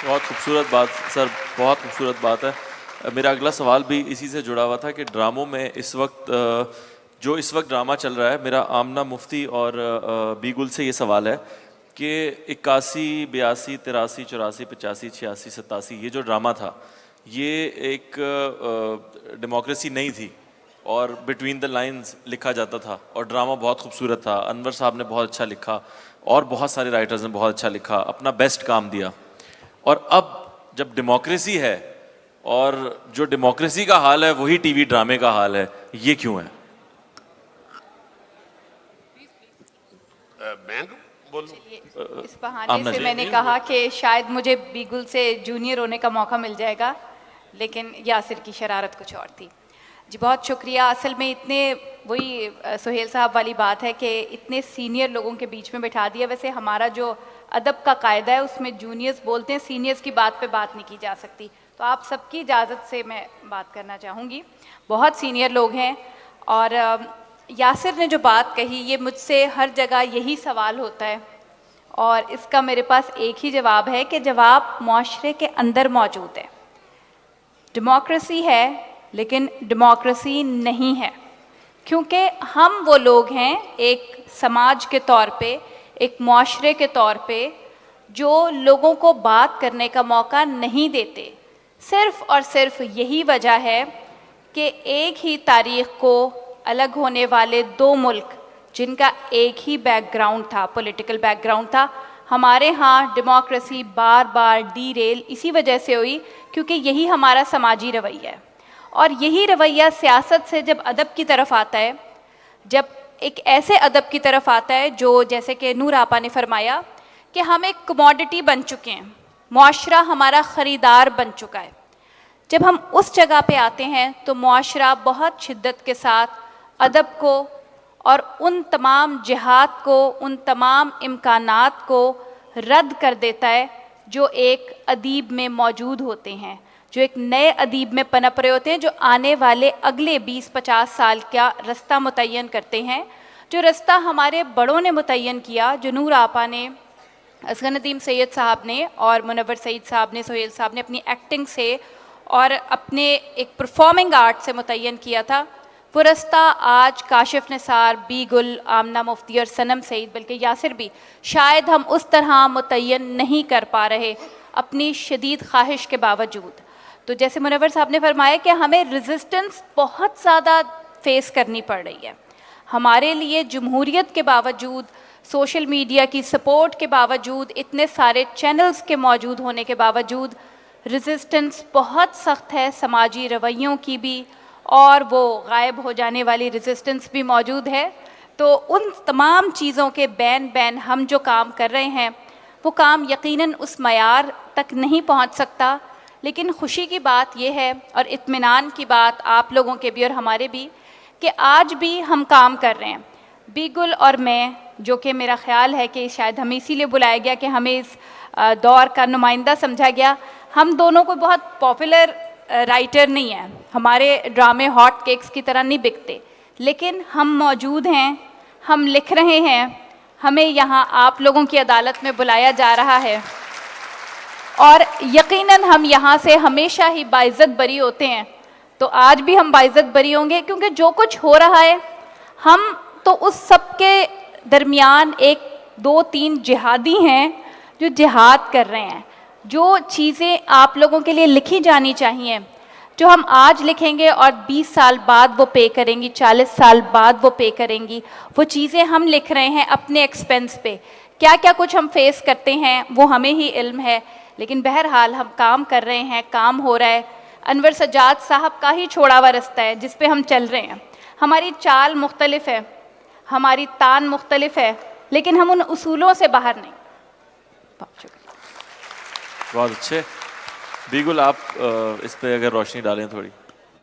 بہت خوبصورت بات سر، بہت خوبصورت بات ہے. میرا اگلا سوال بھی اسی سے جڑا ہوا تھا کہ ڈراموں میں اس وقت جو اس وقت ڈرامہ چل رہا ہے، میرا آمنہ مفتی اور بی گل سے یہ سوال ہے کہ 81، 82، 83، 84، 85، 86، 87 یہ جو ڈرامہ تھا یہ ایک ڈیموکریسی نہیں تھی اور بٹوین دا لائنز لکھا جاتا تھا اور ڈرامہ بہت خوبصورت تھا. انور صاحب نے بہت اچھا لکھا اور بہت سارے رائٹرز نے بہت اچھا لکھا، اپنا بیسٹ کام دیا. اور اب جب ڈیموکریسی ہے اور جو ڈیموکریسی کا حال ہے وہی ٹی وی ڈرامے کا حال ہے، یہ کیوں ہے؟ اس بہانے سے میں نے کہا کہ شاید مجھے بیگل سے جونیئر ہونے کا موقع مل جائے گا، لیکن یاسر کی شرارت کچھ اور تھی. جی بہت شکریہ. اصل میں اتنے وہی سہیل صاحب والی بات ہے کہ اتنے سینئر لوگوں کے بیچ میں بٹھا دیا. ویسے ہمارا جو ادب کا قاعدہ ہے اس میں جونیئرز بولتے ہیں، سینئرز کی بات پہ بات نہیں کی جا سکتی. تو آپ سب کی اجازت سے میں بات کرنا چاہوں گی. بہت سینئر لوگ ہیں اور یاسر نے جو بات کہی یہ مجھ سے ہر جگہ یہی سوال ہوتا ہے اور اس کا میرے پاس ایک ہی جواب ہے کہ جواب معاشرے کے اندر موجود ہے. ڈیموکریسی ہے لیکن ڈیموکریسی نہیں ہے، کیونکہ ہم وہ لوگ ہیں ایک سماج کے طور پہ، ایک معاشرے کے طور پہ جو لوگوں کو بات کرنے کا موقع نہیں دیتے. صرف اور صرف یہی وجہ ہے کہ ایک ہی تاریخ کو الگ ہونے والے دو ملک جن کا ایک ہی بیک گراؤنڈ تھا، پولیٹیکل بیک گراؤنڈ تھا، ہمارے ہاں ڈیموکریسی بار بار ڈی ریل اسی وجہ سے ہوئی کیونکہ یہی ہمارا سماجی رویہ ہے. اور یہی رویہ سیاست سے جب ادب کی طرف آتا ہے، جب ایک ایسے ادب کی طرف آتا ہے جو جیسے کہ نور آپا نے فرمایا کہ ہم ایک کموڈٹی بن چکے ہیں، معاشرہ ہمارا خریدار بن چکا ہے. جب ہم اس جگہ پہ آتے ہیں تو معاشرہ بہت شدت کے ساتھ ادب کو اور ان تمام جہات کو، ان تمام امکانات کو رد کر دیتا ہے جو ایک ادیب میں موجود ہوتے ہیں، جو ایک نئے ادیب میں پنپ رہے ہوتے ہیں، جو آنے والے اگلے 20-50 سال کا رستہ متعین کرتے ہیں. جو رستہ ہمارے بڑوں نے متعین کیا، جو نور آپا نے، اصغر ندیم سید صاحب نے اور منور سعید صاحب نے، سہیل صاحب نے اپنی ایکٹنگ سے اور اپنے ایک پرفارمنگ آرٹ سے متعین کیا تھا، وہ رستہ آج کاشف نثار، بی گل، آمنہ مفتی اور صنم سعید بلکہ یاسر بھی شاید ہم اس طرح متعین نہیں کر پا رہے اپنی شدید خواہش کے باوجود. تو جیسے منور صاحب نے فرمایا کہ ہمیں ریزسٹنس بہت زیادہ فیس کرنی پڑ رہی ہے. ہمارے لیے جمہوریت کے باوجود، سوشل میڈیا کی سپورٹ کے باوجود، اتنے سارے چینلز کے موجود ہونے کے باوجود ریزسٹنس بہت سخت ہے. سماجی رویوں کی بھی اور وہ غائب ہو جانے والی ریزسٹنس بھی موجود ہے. تو ان تمام چیزوں کے بین ہم جو کام کر رہے ہیں وہ کام یقیناً اس معیار تک نہیں پہنچ سکتا. لیکن خوشی کی بات یہ ہے اور اطمینان کی بات آپ لوگوں کے بھی اور ہمارے بھی کہ آج بھی ہم کام کر رہے ہیں. بیگل اور میں، جو کہ میرا خیال ہے کہ شاید ہمیں اسی لیے بلایا گیا کہ ہمیں اس دور کا نمائندہ سمجھا گیا، ہم دونوں کو بہت پاپولر رائٹر نہیں ہیں، ہمارے ڈرامے ہاٹ کیکس کی طرح نہیں بکتے، لیکن ہم موجود ہیں، ہم لکھ رہے ہیں، ہمیں یہاں آپ لوگوں کی عدالت میں بلایا جا رہا ہے اور یقیناً ہم یہاں سے ہمیشہ ہی باعزت بری ہوتے ہیں. تو آج بھی ہم باعزت بری ہوں گے کیونکہ جو کچھ ہو رہا ہے ہم تو اس سب کے درمیان ایک 2-3 جہادی ہیں جو جہاد کر رہے ہیں. جو چیزیں آپ لوگوں کے لیے لکھی جانی چاہیے، جو ہم آج لکھیں گے اور 20 سال بعد وہ پے کریں گی، 40 سال بعد وہ پے کریں گی، وہ چیزیں ہم لکھ رہے ہیں اپنے ایکسپینس پہ. کیا کیا کچھ ہم فیس کرتے ہیں وہ ہمیں ہی علم ہے، لیکن بہرحال ہم کام کر رہے ہیں، کام ہو رہا ہے. انور سجاد صاحب کا ہی چھوڑا ہوا رستہ ہے جس پہ ہم چل رہے ہیں. ہماری چال مختلف ہے، ہماری تان مختلف ہے، لیکن ہم ان اصولوں سے باہر نہیں. بہت شکریہ. بہت اچھے. بیگل آپ اس پہ اگر روشنی ڈالیں تھوڑی.